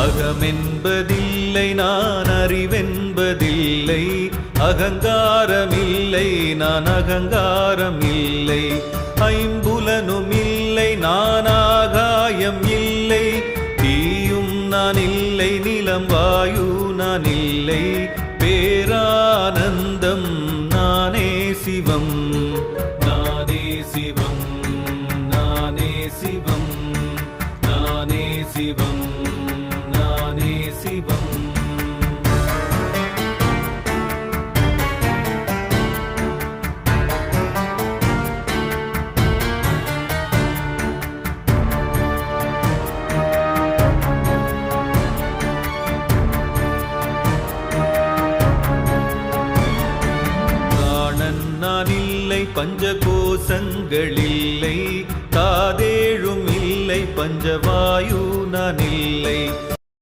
அகமென்பதில்லை நான் அறிவென்பதில்லை அகங்காரமில்லை நான் அகங்காரம் இல்லை ஐம்புலனும் இல்லை நான் ஆகாயம் இல்லை தீயும் நான் இல்லை நிலம் வாயு நான் இல்லை பேரானந்தம் நானே சிவம் நானே சிவம் நானே சிவம் நானே சிவம் நானே சிவம் நான் இல்லை பஞ்சகோசங்கள் இல்லை காதேழும் இல்லை பஞ்சவாயு நான் இல்லை